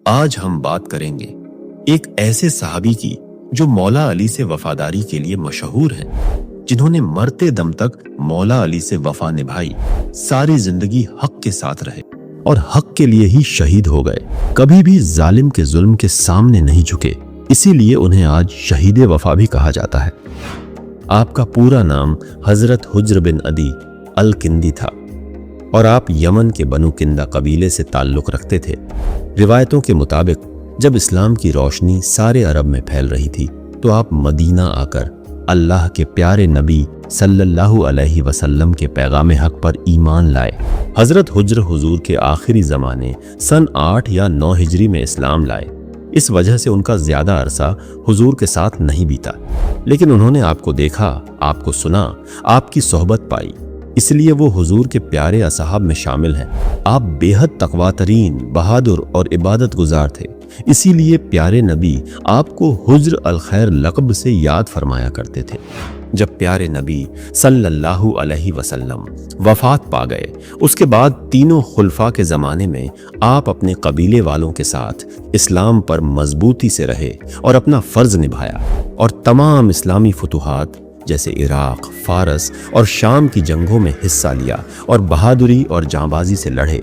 آج ہم بات کریں گے ایک ایسے صحابی کی جو مولا علی سے وفاداری کے لیے مشہور ہیں، جنہوں نے مرتے دم تک مولا علی سے وفا نبھائی، ساری زندگی حق کے ساتھ رہے اور حق کے لیے ہی شہید ہو گئے، کبھی بھی ظالم کے ظلم کے سامنے نہیں جھکے، اسی لیے انہیں آج شہید وفا بھی کہا جاتا ہے۔ آپ کا پورا نام حضرت حجر بن عدی الکندی تھا اور آپ یمن کے بنو کندہ قبیلے سے تعلق رکھتے تھے۔ روایتوں کے مطابق جب اسلام کی روشنی سارے عرب میں پھیل رہی تھی تو آپ مدینہ آ کر اللہ کے پیارے نبی صلی اللہ علیہ وسلم کے پیغام حق پر ایمان لائے۔ حضرت حجر حضور کے آخری زمانے سن 8 یا 9 ہجری میں اسلام لائے، اس وجہ سے ان کا زیادہ عرصہ حضور کے ساتھ نہیں بیتا، لیکن انہوں نے آپ کو دیکھا، آپ کو سنا، آپ کی صحبت پائی، اس لیے وہ حضور کے پیارے اصحاب میں شامل ہیں۔ آپ بے حد تقویٰ ترین، بہادر اور عبادت گزار تھے، اسی لیے پیارے نبی آپ کو حجر الخیر لقب سے یاد فرمایا کرتے تھے۔ جب پیارے نبی صلی اللہ علیہ وسلم وفات پا گئے، اس کے بعد تینوں خلفاء کے زمانے میں آپ اپنے قبیلے والوں کے ساتھ اسلام پر مضبوطی سے رہے اور اپنا فرض نبھایا اور تمام اسلامی فتوحات جیسے عراق، فارس اور شام کی جنگوں میں حصہ لیا اور بہادری اور جانبازی سے لڑے۔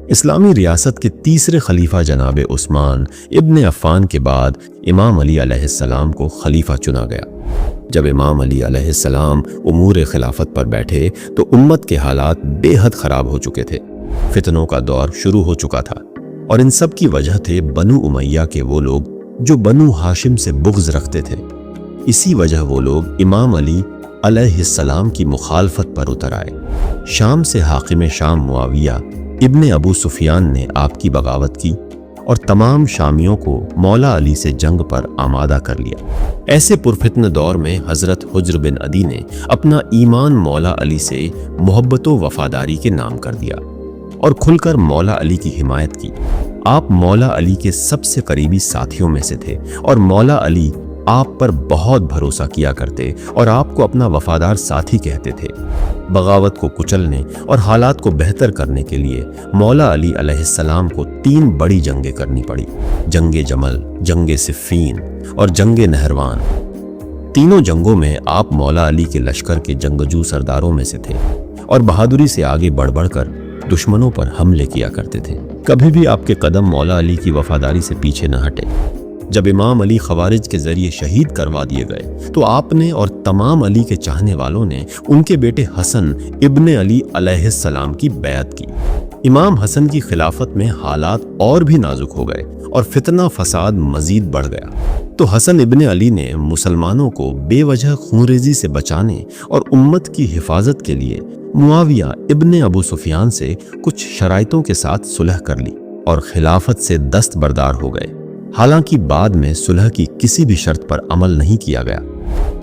اسلامی ریاست کے تیسرے خلیفہ جناب عثمان ابن عفان کے بعد امام علی علیہ السلام کو خلیفہ چنا گیا۔ جب امام علی علیہ السلام امور خلافت پر بیٹھے تو امت کے حالات بے حد خراب ہو چکے تھے، فتنوں کا دور شروع ہو چکا تھا، اور ان سب کی وجہ تھے بنو امیہ کے وہ لوگ جو بنو ہاشم سے بغض رکھتے تھے۔ اسی وجہ وہ لوگ امام علی علیہ السلام کی مخالفت پر اتر آئے۔ شام سے حاکم شام معاویہ ابن ابو سفیان نے آپ کی بغاوت کی اور تمام شامیوں کو مولا علی سے جنگ پر آمادہ کر لیا۔ ایسے پرفتن دور میں حضرت حجر بن عدی نے اپنا ایمان مولا علی سے محبت و وفاداری کے نام کر دیا اور کھل کر مولا علی کی حمایت کی۔ آپ مولا علی کے سب سے قریبی ساتھیوں میں سے تھے اور مولا علی آپ پر بہت بھروسہ کیا کرتے اور آپ کو اپنا وفادار ساتھی کہتے تھے۔ بغاوت کو کچلنے اور حالات کو بہتر کرنے کے لیے مولا علی علیہ السلام کو 3 بڑی جنگیں کرنی پڑی: جنگ جمل، جنگ صفین اور جنگ نہروان۔ تینوں جنگوں میں آپ مولا علی کے لشکر کے جنگجو سرداروں میں سے تھے اور بہادری سے آگے بڑھ بڑھ کر دشمنوں پر حملے کیا کرتے تھے۔ کبھی بھی آپ کے قدم مولا علی کی وفاداری سے پیچھے نہ ہٹے۔ جب امام علی خوارج کے ذریعے شہید کروا دیے گئے تو آپ نے اور تمام علی کے چاہنے والوں نے ان کے بیٹے حسن ابن علی علیہ السلام کی بیعت کی۔ امام حسن کی خلافت میں حالات اور بھی نازک ہو گئے اور فتنہ فساد مزید بڑھ گیا، تو حسن ابن علی نے مسلمانوں کو بے وجہ خونریزی سے بچانے اور امت کی حفاظت کے لیے معاویہ ابن ابو سفیان سے کچھ شرائطوں کے ساتھ صلح کر لی اور خلافت سے دستبردار ہو گئے۔ حالانکہ بعد میں صلح کی کسی بھی شرط پر عمل نہیں کیا گیا۔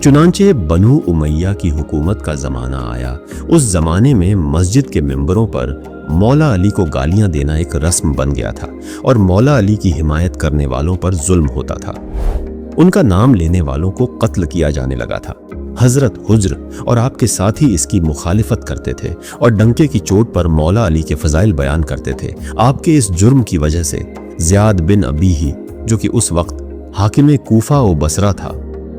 چنانچہ بنو امیہ کی حکومت کا زمانہ آیا۔ اس زمانے میں مسجد کے ممبروں پر مولا علی کو گالیاں دینا ایک رسم بن گیا تھا اور مولا علی کی حمایت کرنے والوں پر ظلم ہوتا تھا۔ ان کا نام لینے والوں کو قتل کیا جانے لگا تھا۔ حضرت حجر اور آپ کے ساتھی اس کی مخالفت کرتے تھے اور ڈنکے کی چوٹ پر مولا علی کے فضائل بیان کرتے تھے۔ آپ کے اس جرم کی وجہ سے زیاد بن ابیہ، جو کہ اس وقت حاکم کوفہ و بصرہ تھا،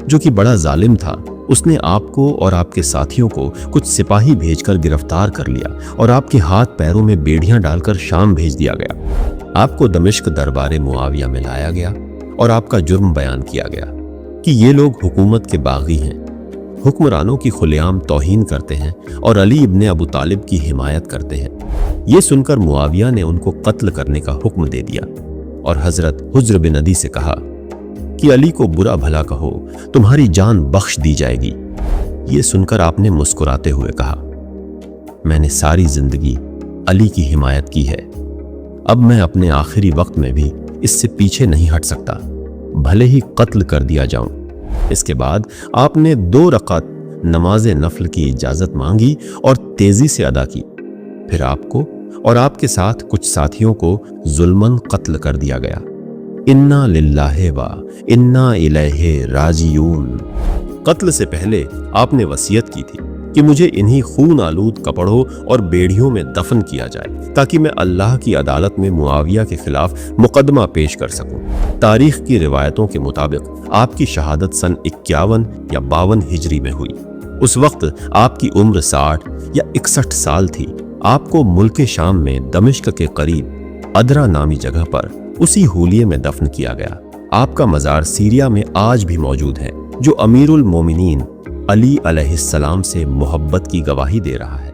جو کہ بڑا ظالم تھا، اس نے آپ کو اور آپ کے ساتھیوں کو کچھ سپاہی بھیج کر گرفتار کر لیا اور آپ کے ہاتھ پیروں میں بیڑیاں ڈال کر شام بھیج دیا گیا۔ آپ کو دمشق دربار معاویہ میں لایا گیا اور آپ کا جرم بیان کیا گیا کہ یہ لوگ حکومت کے باغی ہیں، حکمرانوں کی کھلے عام توہین کرتے ہیں اور علی ابن ابو طالب کی حمایت کرتے ہیں۔ یہ سن کر معاویہ نے ان کو قتل کرنے کا حکم دے دیا اور حضرت حجر بن عدی سے کہا کہ علی کو برا بھلا کہو، تمہاری جان بخش دی جائے گی۔ یہ سن کر آپ نے مسکراتے ہوئے کہا، میں نے ساری زندگی علی کی حمایت کی ہے، اب میں اپنے آخری وقت میں بھی اس سے پیچھے نہیں ہٹ سکتا، بھلے ہی قتل کر دیا جاؤں۔ اس کے بعد آپ نے 2 رکعت نماز نفل کی اجازت مانگی اور تیزی سے ادا کی۔ پھر آپ کو اور آپ کے ساتھ کچھ ساتھیوں کو ظلماً قتل کر دیا گیا۔ انا للہ و انا الیہ راجعون۔ قتل سے پہلے آپ نے وصیت کی تھی کہ مجھے انہی خون آلود کپڑوں اور بیڑیوں میں دفن کیا جائے تاکہ میں اللہ کی عدالت میں معاویہ کے خلاف مقدمہ پیش کر سکوں۔ تاریخ کی روایتوں کے مطابق آپ کی شہادت سن 51 یا 52 ہجری میں ہوئی۔ اس وقت آپ کی عمر 60 یا 61 سال تھی۔ آپ کو ملک شام میں دمشق کے قریب ادرا نامی جگہ پر اسی ہولیے میں دفن کیا گیا۔ آپ کا مزار سیریا میں آج بھی موجود ہے، جو امیر المومنین علی علیہ السلام سے محبت کی گواہی دے رہا ہے۔